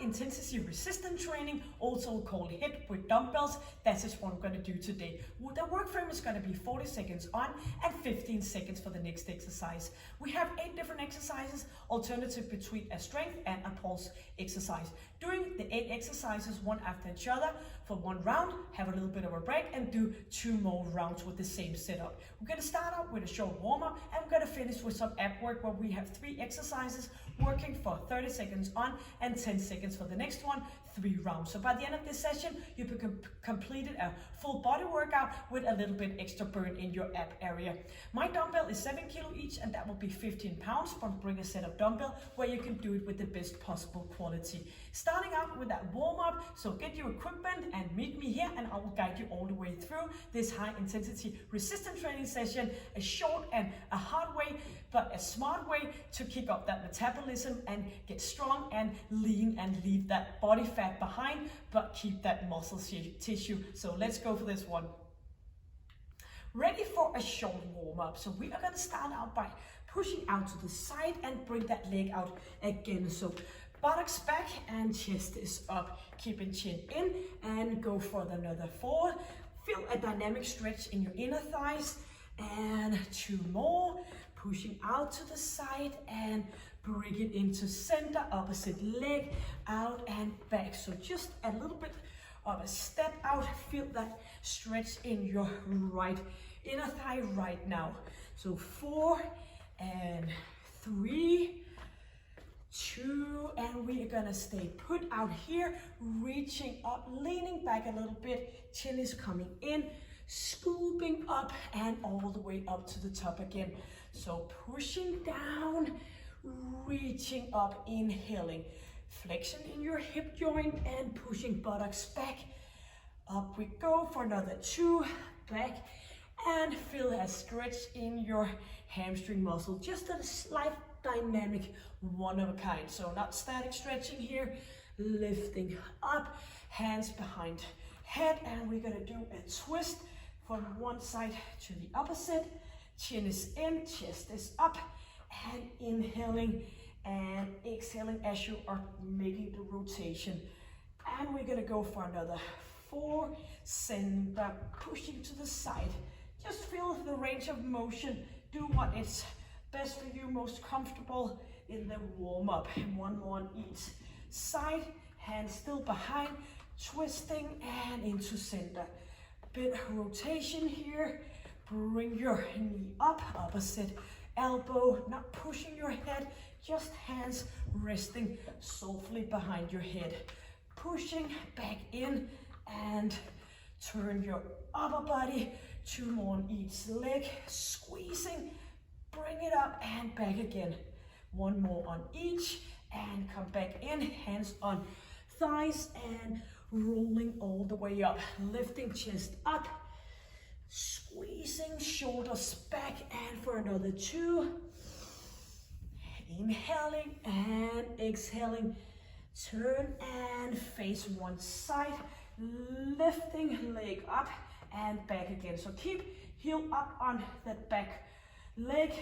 intensity resistance training, also called HIIT with dumbbells. That is what we're going to do today. The work frame is going to be 40 seconds on and 15 seconds for the next exercise. We have 8 different exercises, alternative between a strength and a pulse exercise. Doing the 8 exercises one after each other for 1 round, have a little bit of a break and do 2 more rounds with the same setup. We're going to start out with a short warm-up and we're going to finish with some ab work where we have 3 exercises working for 30 seconds on and 10 seconds for the next one, 3 rounds. So by the end of this session, you've completed a full body workout with a little bit extra burn in your ab area. My dumbbell is 7 kilo each, and that will be 15 pounds from Bring a Set of Dumbbell, where you can do it with the best possible quality. Starting out with that warm-up, so get your equipment and meet me here, and I will guide you all the way through this high intensity resistance training session, a short and a hard way, but a smart way to kick up that metabolism and get strong and lean and leave that body fat behind, but keep that muscle tissue. So let's go for this one. Ready for a short warm-up. So we are going to start out by pushing out to the side and bring that leg out again. So buttocks back and chest is up. Keeping chin in and go for another forward. Feel a dynamic stretch in your inner thighs. And 2 more. Pushing out to the side and bring it into center, opposite leg, out and back. So just a little bit of a step out. Feel that stretch in your right inner thigh right now. So 4 and 3, 2, and we are gonna stay put out here, reaching up, leaning back a little bit, chin is coming in, scooping up and all the way up to the top again. So pushing down, reaching up, inhaling, flexion in your hip joint and pushing buttocks back. Up we go for another 2, back, and feel a stretch in your hamstring muscle. Just a slight dynamic, one of a kind. So not static stretching here, lifting up, hands behind head, and we're gonna do a twist from one side to the opposite. Chin is in, chest is up, and inhaling and exhaling as you are making the rotation. And we're gonna go for another 4, center, pushing to the side. Just feel the range of motion. Do what is best for you, most comfortable in the warm-up. 1 more on each side, hands still behind, twisting and into center. Bit rotation here. Bring your knee up, opposite elbow, not pushing your head, just hands resting softly behind your head. Pushing back in and turn your upper body. 2 more on each leg, squeezing, bring it up and back again. 1 more on each and come back in, hands on thighs and rolling all the way up, lifting chest up, squeezing shoulders back, and for another 2, inhaling and exhaling, turn and face one side, lifting leg up and back again. So keep heel up on that back leg,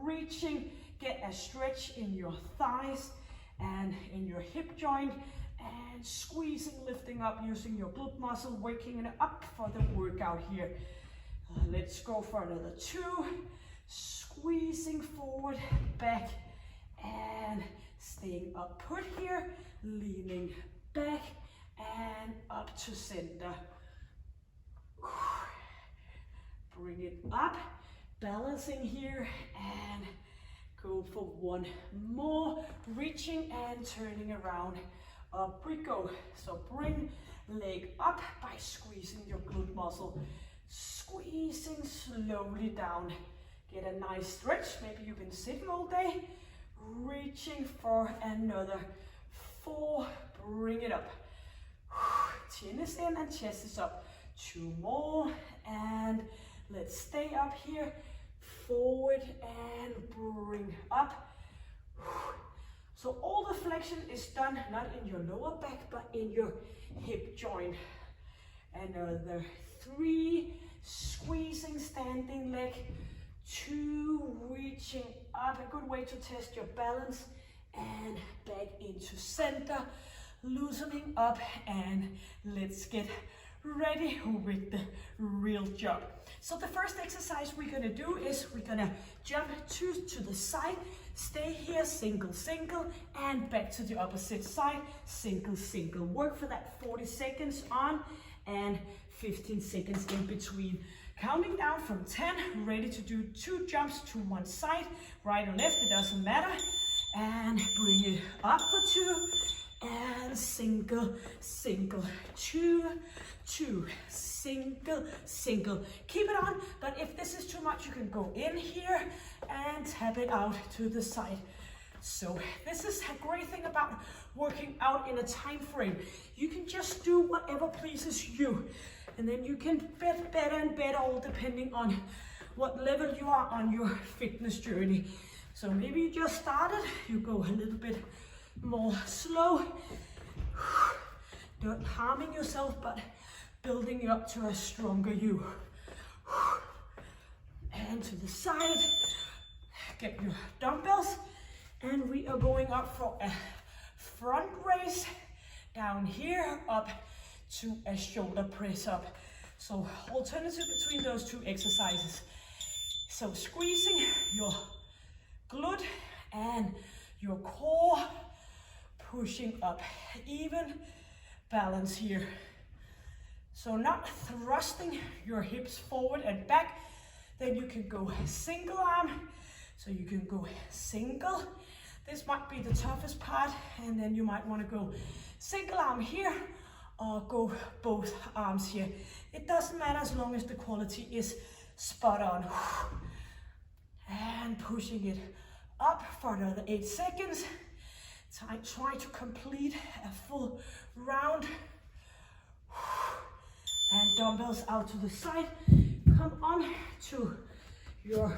reaching, get a stretch in your thighs and in your hip joint, and squeezing, lifting up, using your glute muscle, waking it up for the workout here. Let's go for another 2, squeezing forward, back, and staying up put here, leaning back and up to center. Bring it up, balancing here, and go for 1 more, reaching and turning around. Up we go. So bring leg up by squeezing your glute muscle. Squeezing slowly down. Get a nice stretch. Maybe you've been sitting all day. Reaching for another 4. Bring it up. Chin is in and chest is up. 2 more. And let's stay up here. Forward and bring up. So all the flexion is done, not in your lower back, but in your hip joint. Another 3, squeezing standing leg. 2, reaching up, a good way to test your balance. And back into center, loosening up, and let's get ready with the real job. So the first exercise we're gonna do is we're gonna jump to the side, stay here, single, single, and back to the opposite side, single, single. Work for that 40 seconds on and 15 seconds in between. Counting down from 10, ready to do 2 jumps to one side, right or left, it doesn't matter. And bring it up for 2, and single, single, 2, 2, single, single. Keep it on, but if this is too much, you can go in here and tap it out to the side. So this is a great thing about working out in a time frame. You can just do whatever pleases you, and then you can get better and better, all depending on what level you are on your fitness journey. So maybe you just started, you go a little bit more slow, not harming yourself, but building you up to a stronger you. And to the side, get your dumbbells, and we are going up for a front raise, down here, up to a shoulder press up. So alternative between those 2 exercises. So squeezing your glute and your core, pushing up, even balance here. So not thrusting your hips forward and back, then you can go single arm, so you can go single. This might be the toughest part, and then you might want to go single arm here, or go both arms here. It doesn't matter as long as the quality is spot on. And pushing it up for another 8 seconds. Try to complete a full round. And dumbbells out to the side. Come on to your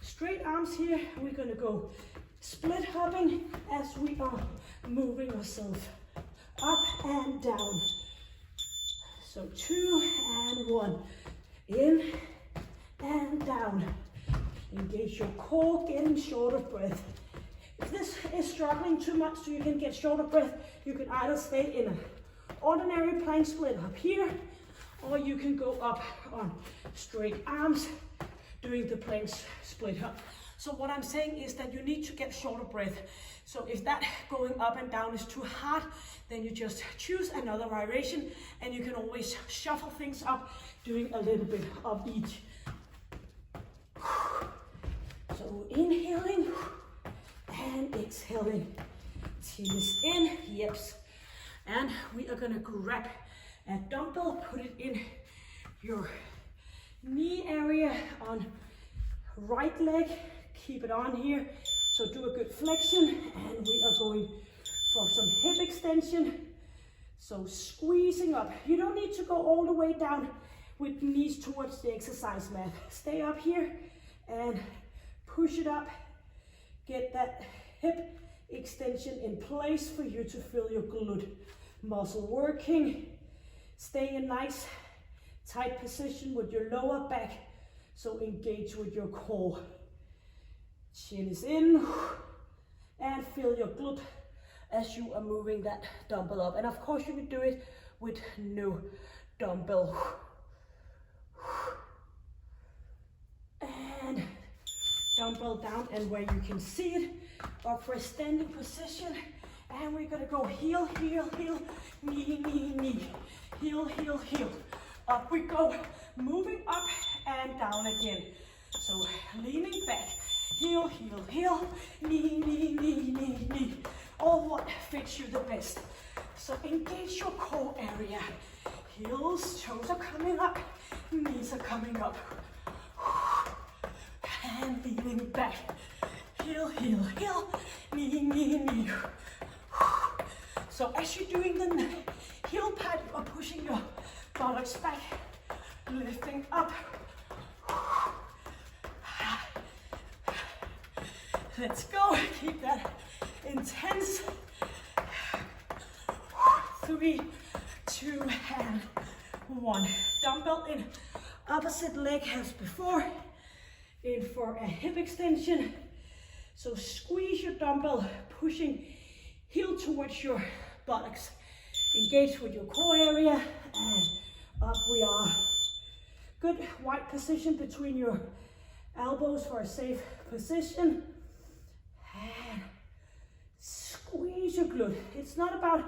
straight arms here. We're gonna go split hopping as we are moving ourselves up and down. So 2 and 1. In and down. Engage your core, getting short of breath. If this is struggling too much so you can get short of breath, you can either stay in an ordinary plank split up here, or you can go up on straight arms doing the plank split up. So what I'm saying is that you need to get short of breath. So if that going up and down is too hard, then you just choose another variation, and you can always shuffle things up, doing a little bit of each. So inhaling and exhaling. Chin is in, yes. And we are gonna grab a dumbbell, put it in your knee area on right leg. Keep it on here. So do a good flexion, and we are going for some hip extension. So squeezing up. You don't need to go all the way down with knees towards the exercise mat. Stay up here and push it up. Get that hip extension in place for you to feel your glute muscle working. Stay in nice tight position with your lower back, so engage with your core. Chin is in, and feel your glute as you are moving that dumbbell up. And of course you can do it with no dumbbell. And dumbbell down, and where you can see it, up for a standing position. And we're gonna go heel, heel, heel, knee, knee, knee, heel, heel, heel. Up we go, moving up and down again. So leaning back, heel, heel, heel, knee, knee, knee, knee, knee. All what fits you the best. So engage your core area. Heels, toes are coming up, knees are coming up. And leaning back, heel, heel, heel, knee, knee, knee. So as you're doing the heel part, you are pushing your buttocks back, lifting up. Let's go, keep that intense. 3, 2, and 1. Dumbbell in opposite leg as before. In for a hip extension. So squeeze your dumbbell, pushing heel towards your buttocks engaged with your core area, and up we are. Good wide position between your elbows for a safe position. And squeeze your glute. It's not about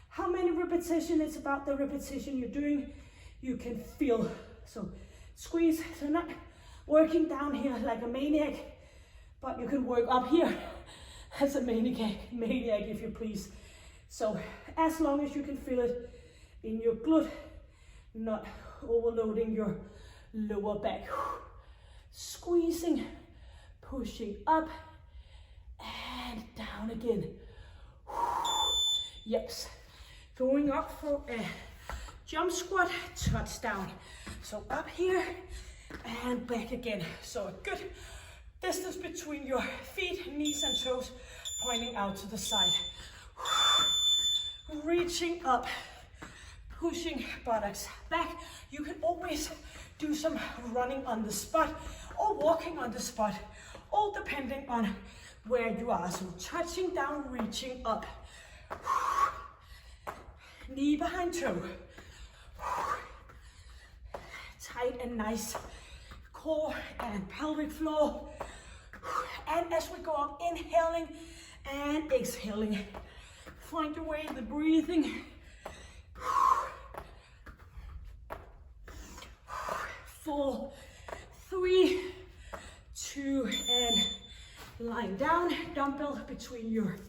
how many repetitions, it's about the repetition you're doing. You can feel. So squeeze. So not working down here like a maniac, but you can work up here as a maniac if you please. So as long as you can feel it in your glute, not overloading your lower back. Squeezing, pushing up and down again. Yes, going up for a jump squat, touchdown. So up here and back again. So a good distance between your feet, knees and toes, pointing out to the side. Reaching up, pushing buttocks back. You can always do some running on the spot or walking on the spot, all depending on where you are. So touching down, reaching up. Knee behind toe. Tight and nice core and pelvic floor. And as we go up, inhaling and exhaling. Find your way in the breathing. 4, 3, 2, and lying down. Dumbbell between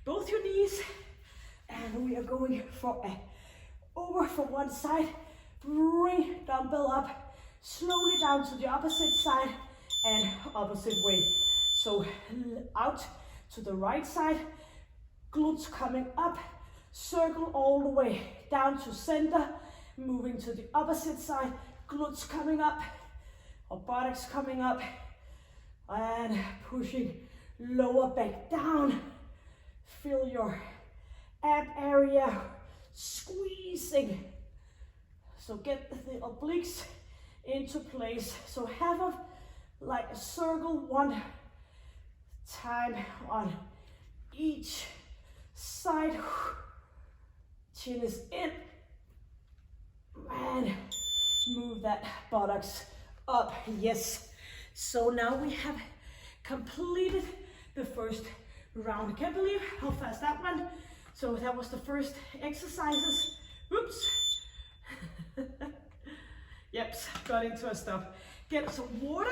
both your knees. And we are going for over for one side. Bring dumbbell up, slowly down to the opposite side and opposite way. So out to the right side, glutes coming up, circle all the way down to center, moving to the opposite side, glutes coming up, or buttocks coming up, and pushing lower back down. Feel your ab area squeezing. So get the obliques into place. So have a like a circle one time on each side. Chin is in. And move that buttocks up. Yes. So now we have completed the first round. I can't believe how fast that went. So that was the first exercises. Oops. Yep, got into a stop. Get some water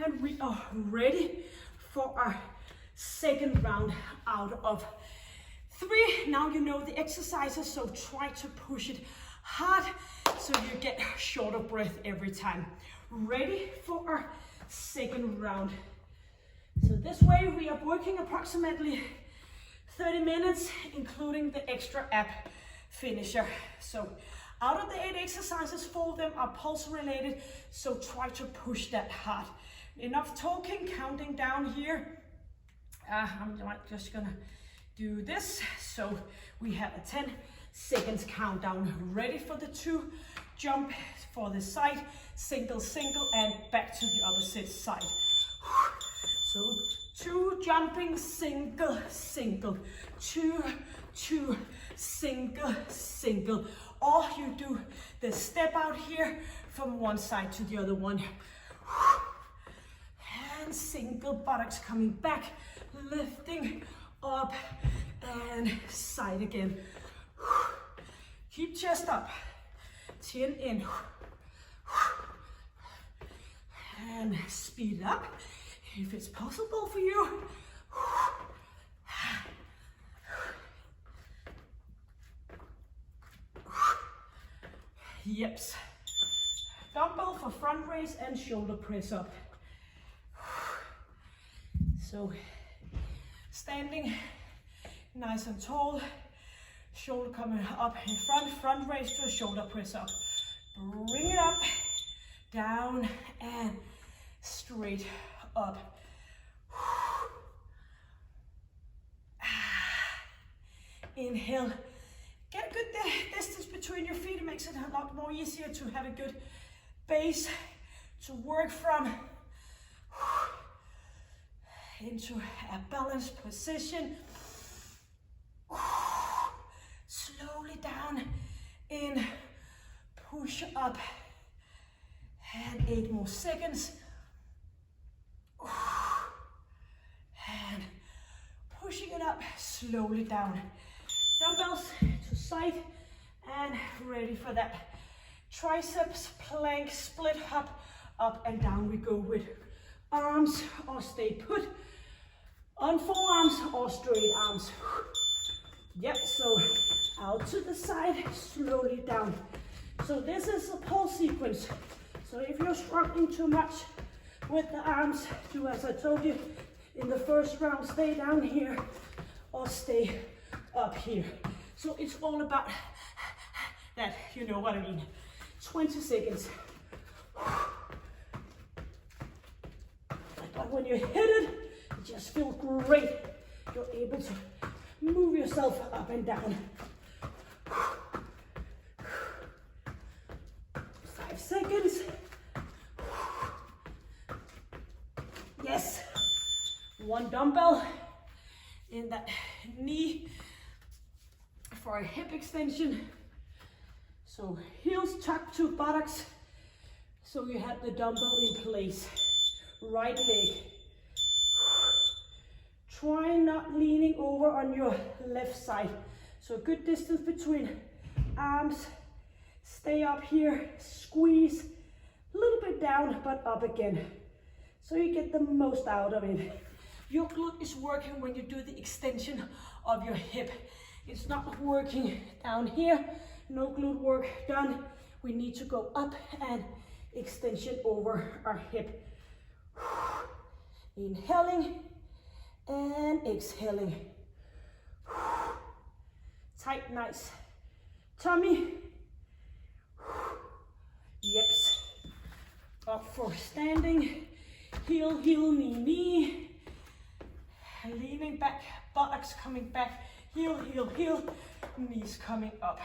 and we are ready for our second round out of 3. Now you know the exercises, so try to push it hard so you get short of breath every time. Ready for our second round. So this way we are working approximately 30 minutes, including the extra ab finisher. So out of the 8 exercises, 4 of them are pulse related, so try to push that hard. Enough talking, counting down here. I'm just gonna do this. So we have a 10 seconds countdown. Ready for the 2, jump for the side, single, single, and back to the opposite side. So 2 jumping, single, single, 2, 2, single, single. Or you do the step out here from one side to the other one. And single, buttocks coming back, lifting up and side again. Keep chest up, chin in. And speed up if it's possible for you. Yep. Dumbbell for front raise and shoulder press up. So standing nice and tall, shoulder coming up in front, front raise to a shoulder press up. Bring it up, down and straight up. Inhale. Get a good distance between your feet. It makes it a lot more easier to have a good base to work from. Into a balanced position. in, push up, and 8 more seconds. And pushing it up, slowly down. Dumbbells to side, and ready for that triceps plank split hop. Up and down we go with arms or stay put on forearms or straight arms. Yep, so out to the side, slowly down. So this is a pulse sequence. So if you're struggling too much with the arms, do as I told you in the first round, stay down here or stay up here. So it's all about that, you know what I mean. 20 seconds. But when you hit it, it just feels great. You're able to move yourself up and down. 5 seconds. Yes. 1 dumbbell in that knee for a hip extension. So heels tucked to buttocks. So you have the dumbbell in place. Right leg. Try not leaning over on your left side. So a good distance between arms. Stay up here, squeeze, a little bit down, but up again. So you get the most out of it. Your glute is working when you do the extension of your hip. It's not working down here. No glute work done. We need to go up and extension over our hip. Inhaling and exhaling. Tight, nice tummy. Yips. Up for standing. Heel, heel, knee, knee. Leaning back, buttocks coming back. Heel, heel, heel. Knees coming up.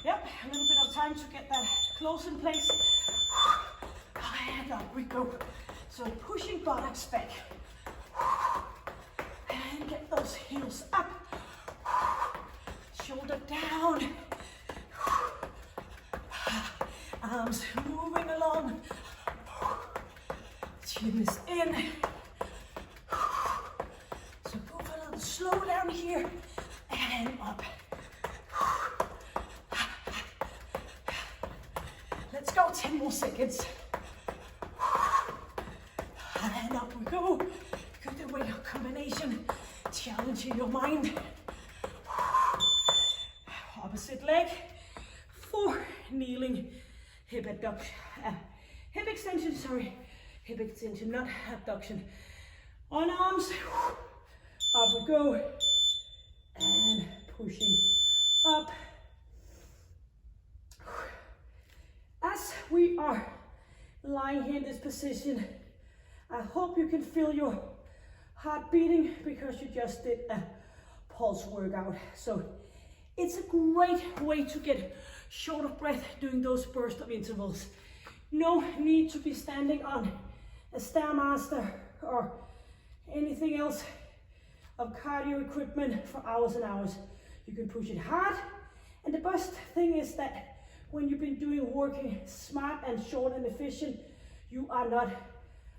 Yep, a little bit of time to get that close in place. And up we go. So pushing buttocks back. And get those heels up. Shoulder down. Arms moving along. Chin is in. So move a little slow down here. And up. Let's go, 10 more seconds. And up we go. Good weight combination. Challenging your mind. Opposite leg. 4 kneeling hip abduction. Hip extension, sorry. Hip extension, not abduction. On arms. Up we go. And pushing up. As we are lying here in this position, I hope you can feel your heart beating because you just did a pulse workout. So it's a great way to get short of breath doing those bursts of intervals. No need to be standing on a Stairmaster or anything else of cardio equipment for hours and hours. You can push it hard. And the best thing is that when you've been working smart and short and efficient, you are not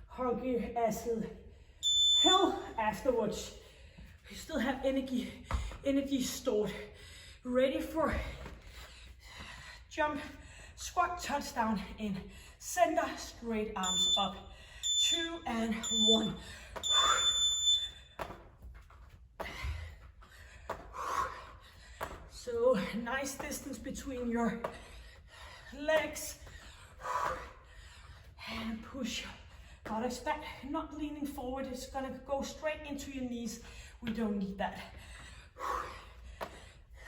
hungry as hell afterwards. You still have energy stored, ready for jump, squat, touchdown in center, straight arms up, 2 and 1. So nice distance between your legs, and push buttocks back, not leaning forward. It's gonna go straight into your knees. We don't need that.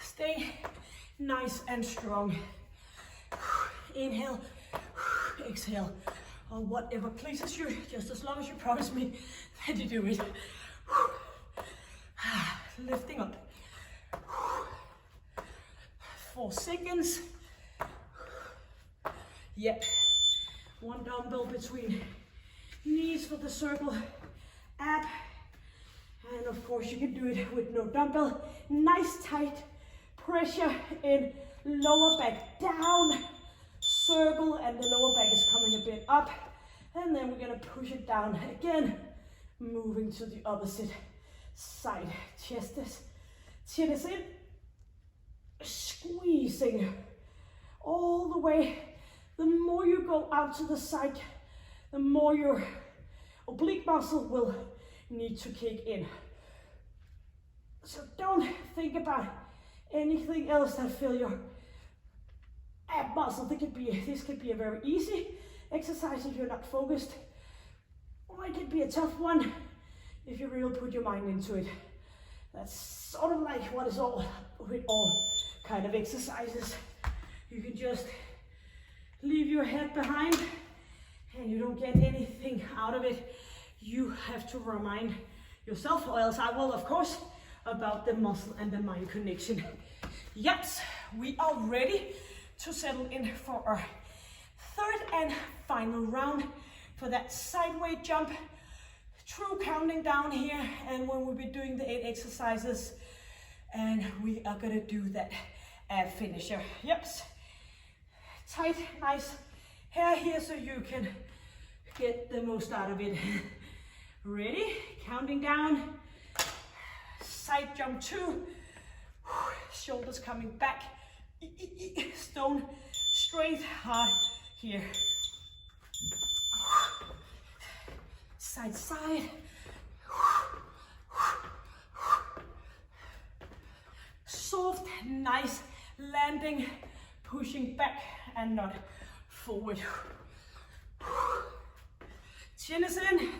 Stay nice and strong. Inhale, exhale, or whatever pleases you, just as long as you promise me that you do it. Lifting up. 4 seconds. Yep. 1 dumbbell between knees for the circle ab. And of course you can do it with no dumbbell. Nice tight pressure in lower back down, circle, and the lower back is coming a bit up. And then we're gonna push it down again, moving to the opposite side. Chin is in, squeezing all the way. The more you go out to the side, the more your oblique muscle will need to kick in. So don't think about anything else that fill your ab muscle. This could be a very easy exercise if you're not focused, or it could be a tough one if you really put your mind into it. That's sort of like what is all with all kind of exercises. You can just leave your head behind and you don't get anything out of it. You have to remind yourself, or else I will, of course, about the muscle and the mind connection. Yes, we are ready to settle in for our third and final round for that sideways jump. True counting down here, and when we'll be doing the 8 exercises, and we are gonna do that ab finisher. Yep, tight, nice hair here so you can get the most out of it. Ready? Counting down. Side jump 2. Shoulders coming back. Stone straight, hard here. Side, side. Soft, nice landing, pushing back and not forward. Chin is in,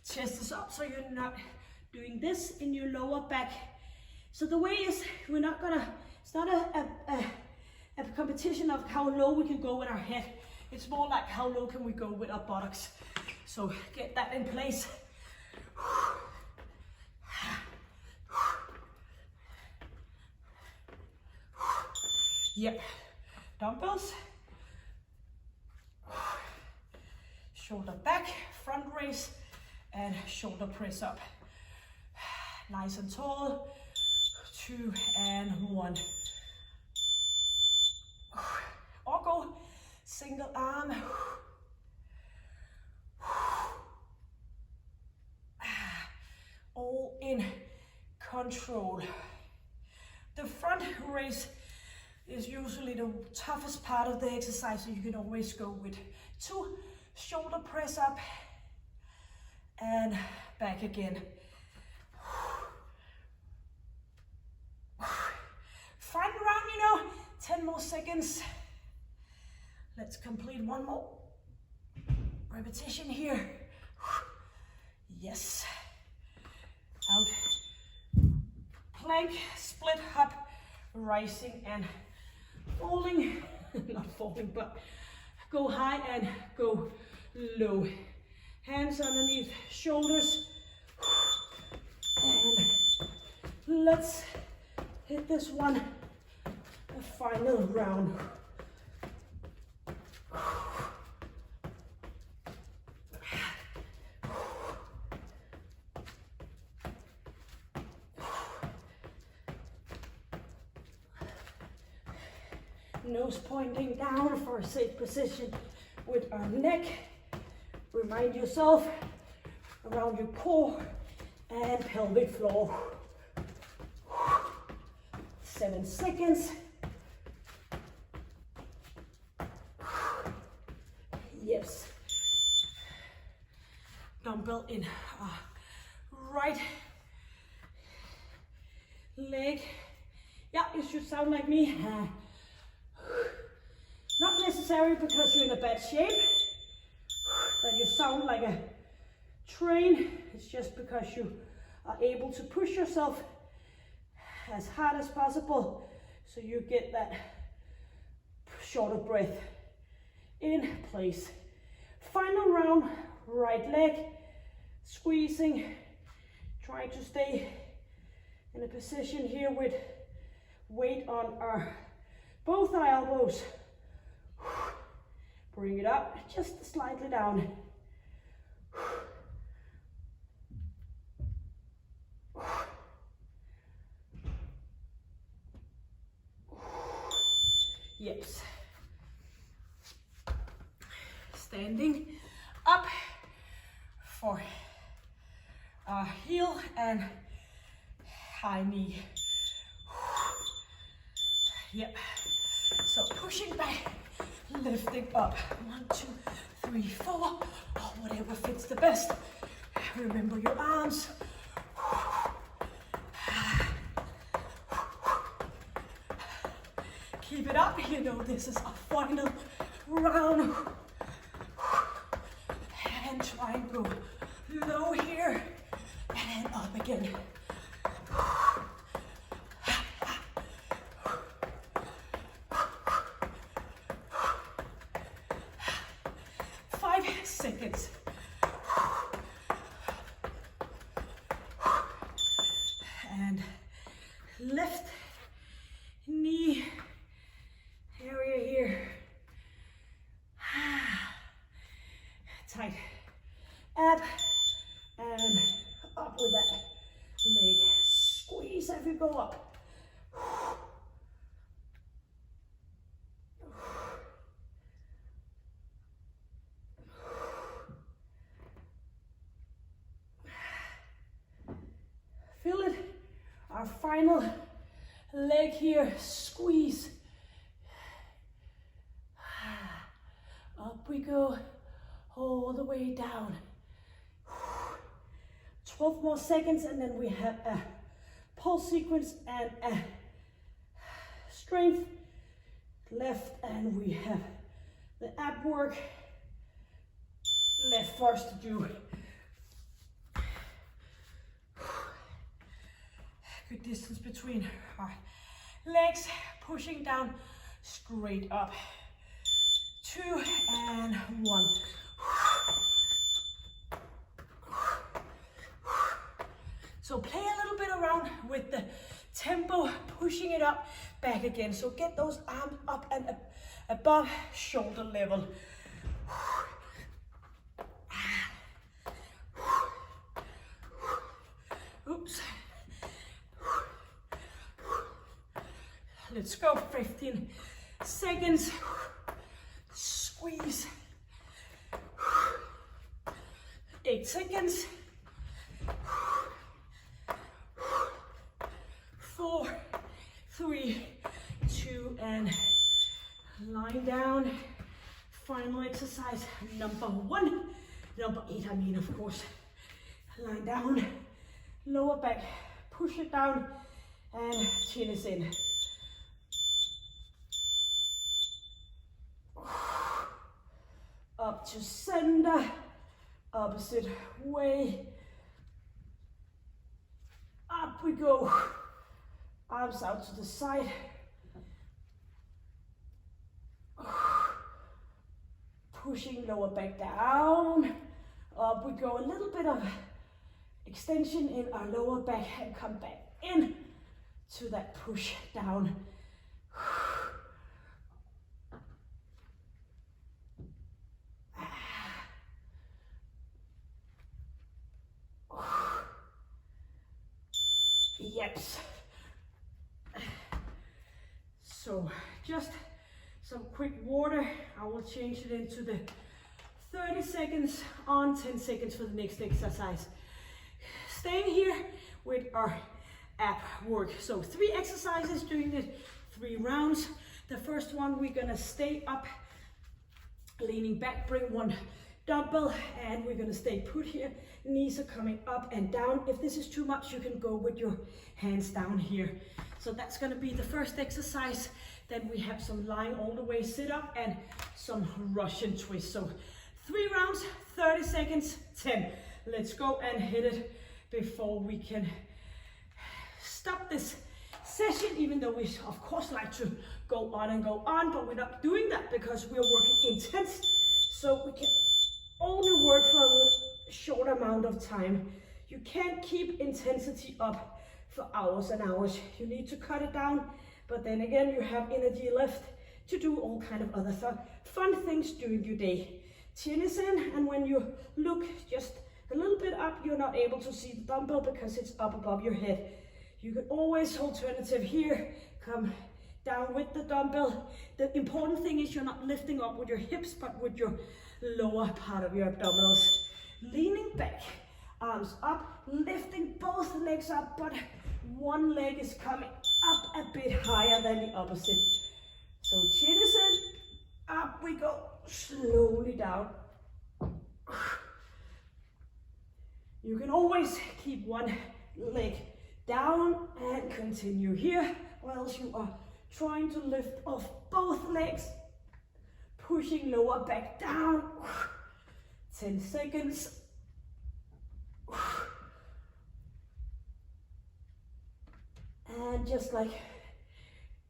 chest is up, so you're not doing this in your lower back. So the way is, we're not gonna, it's not a competition of how low we can go with our head. It's more like how low can we go with our buttocks. So get that in place. Yep, dumbbells. Shoulder back, front raise, and shoulder press up. Nice and tall. 2 and 1. Or go single arm. All in control. The front raise is usually the toughest part of the exercise, so you can always go with 2 shoulder press up and back again. Final round, 10 more seconds. Let's complete one more repetition here. Yes. Out. Plank, split hop, rising and falling. Not falling, but go high and go low. Hands underneath shoulders. And let's hit this one, the final round. Nose pointing down for a safe position with our neck. Remind yourself around your core and pelvic floor. 7 seconds. Yes. Dumbbell in right leg. Yeah, it should sound like me. Not necessary because you're in a bad shape, that you sound like a train. It's just because you are able to push yourself as hard as possible so you get that shorter breath in place. Final round, right leg, squeezing, trying to stay in a position here with weight on both our elbows. Bring it up, just slightly down. Yes. Standing up for heel and high knee. Yep. So pushing back, lifting up. 1, 2, 3, 4, or whatever fits the best. Remember your arms. Keep it up. You know this is our final round. And try and go low here and then up again. 5 seconds. And left knee area here. Tight. Ab and up with that leg. Squeeze as you go up. Feel it. Our final leg here. Squeeze. Up we go. All the way down. 12 more seconds and then we have a pulse sequence and a strength left, and we have the ab work left for us to do. Good distance between our legs, pushing down, straight up. 2 and 1. So play a little bit around with the tempo, pushing it up, back again. So get those arms up and above shoulder level. Oops. Let's go, 15 seconds. Squeeze. 8 seconds. 4, 3, 2, and lying down. Final exercise, number 1. Number 8, I mean, of course. Lying down, lower back, push it down, and chin is in. Up to center, opposite way. Up we go. Arms out to the side. Pushing lower back down. Up we go. A little bit of extension in our lower back and come back in to that push down. Yep. So just some quick water. I will change it into the 30 seconds on, 10 seconds for the next exercise. Staying here with our ab work. So 3 exercises during the 3 rounds. The first one, we're gonna stay up, leaning back, bring 1 dumbbell, and we're gonna stay put here. Knees are coming up and down. If this is too much, you can go with your hands down here. So that's gonna be the first exercise. Then we have some lying all the way sit up and some Russian twist. So 3 rounds, 30 seconds, 10. Let's go and hit it before we can stop this session, even though we of course like to go on, but we're not doing that because we're working intense. So we can only work for a short amount of time. You can't keep intensity up for hours and hours. You need to cut it down, but then again, you have energy left to do all kind of other fun things during your day. Chin is in, and when you look just a little bit up, you're not able to see the dumbbell because it's up above your head. You can always, alternative here, come down with the dumbbell. The important thing is you're not lifting up with your hips, but with your lower part of your abdominals. Leaning back, arms up, lifting both legs up, but one leg is coming up a bit higher than the opposite. So chin is in, up we go, slowly down. You can always keep one leg down and continue here, or else you are trying to lift off both legs, pushing lower back down. 10 seconds. And just like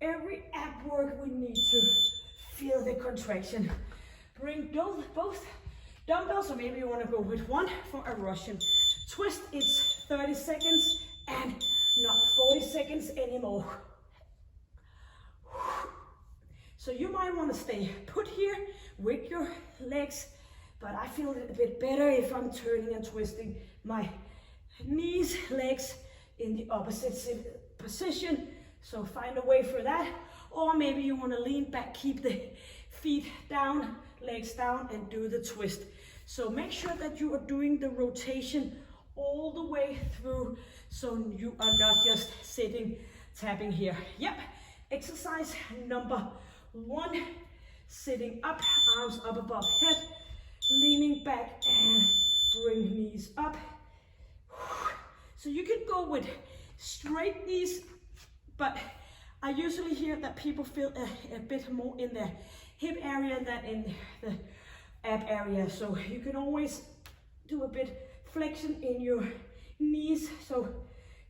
every ab work, we need to feel the contraction. Bring both dumbbells, or maybe you want to go with one for a Russian twist. It's 30 seconds and not 40 seconds anymore. So you might want to stay put here with your legs, but I feel it a bit better if I'm turning and twisting my knees, legs in the opposite position. So find a way for that. Or maybe you want to lean back, keep the feet down, legs down, and do the twist. So make sure that you are doing the rotation all the way through, so you are not just sitting, tapping here. Yep, exercise number 1, sitting up, arms up above head, leaning back and bring knees up. So you can go with straight knees, but I usually hear that people feel a bit more in the hip area than in the ab area. So you can always do a bit flexion in your knees. So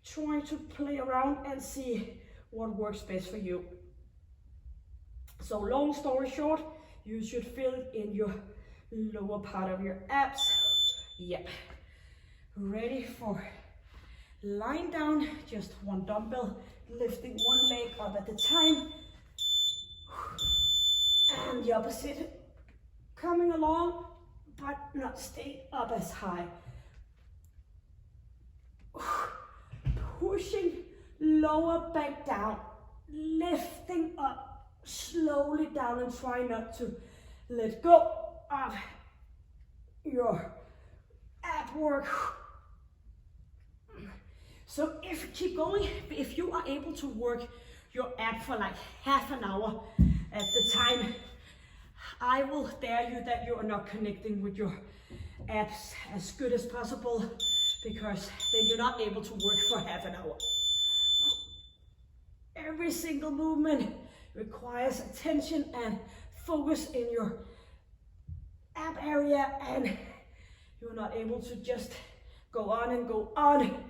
try to play around and see what works best for you. So long story short, you should feel it in your lower part of your abs. Yep. Ready for lying down, just one dumbbell, lifting one leg up at a time. And the opposite, coming along, but not staying up as high. Pushing lower back down, lifting up, slowly down, and try not to let go of your ab work. So if you keep going, if you are able to work your ab for like half an hour at the time, I will dare you that you are not connecting with your abs as good as possible, because then you're not able to work for half an hour. Every single movement requires attention and focus in your ab area, and you're not able to just go on and go on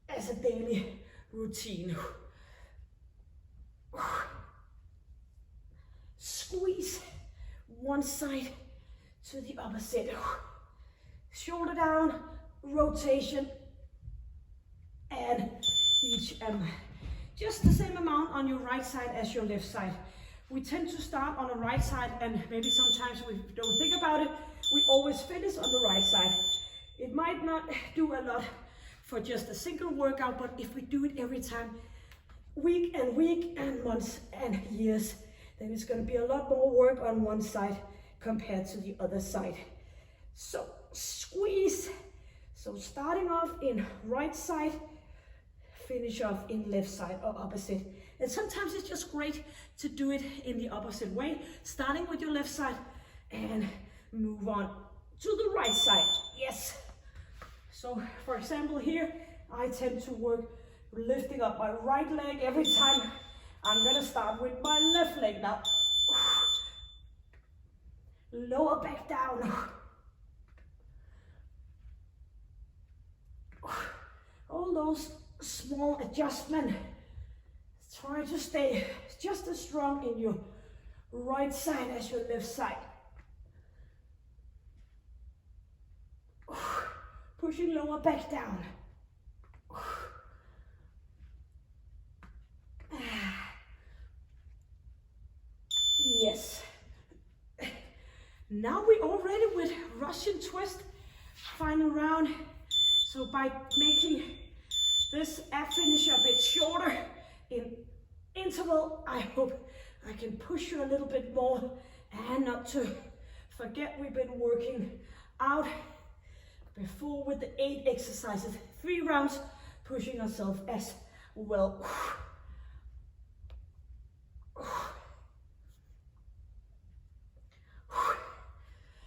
as a daily routine. Squeeze one side to the opposite. Shoulder down, rotation, and each just the same amount on your right side as your left side. We tend to start on the right side, and maybe sometimes we don't think about it. We always finish on the right side. It might not do a lot for just a single workout, but if we do it every time, week and months and years, then it's going to be a lot more work on one side compared to the other side. So squeeze. So starting off in right side, finish off in left side or opposite. And sometimes it's just great to do it in the opposite way, starting with your left side and move on to the right side. Yes. So for example here, I tend to work lifting up my right leg every time. I'm gonna start with my left leg now. Lower back down. All those small adjustments. Try to stay just as strong in your right side as your left side. Pushing lower back down. Yes. Now we're all ready with Russian twist, final round. So by making this ab finish a bit shorter in interval. I hope I can push you a little bit more, and not to forget we've been working out before with the 8 exercises, 3 rounds, pushing ourselves as well.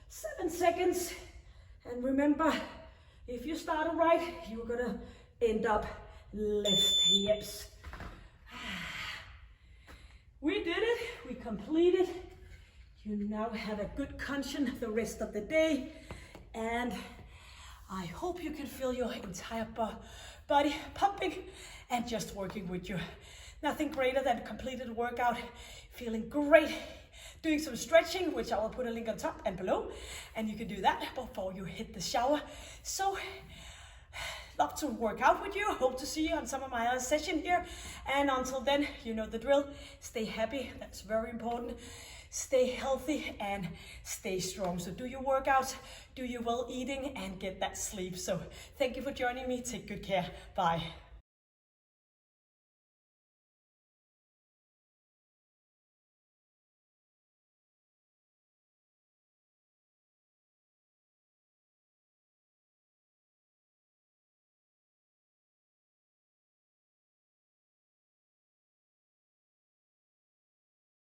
7 seconds, and remember, if you start right, you're gonna end up left hips. We did it, we completed. You now have a good conscience the rest of the day, and I hope you can feel your entire body pumping and just working with you. Nothing greater than completed workout, feeling great, doing some stretching, which I will put a link on top and below, and you can do that before you hit the shower. So, love to work out with you. Hope to see you on some of my other sessions here. And until then, you know the drill. Stay happy, that's very important. Stay healthy and stay strong. So do your workouts, do your well eating, and get that sleep. So thank you for joining me. Take good care. Bye.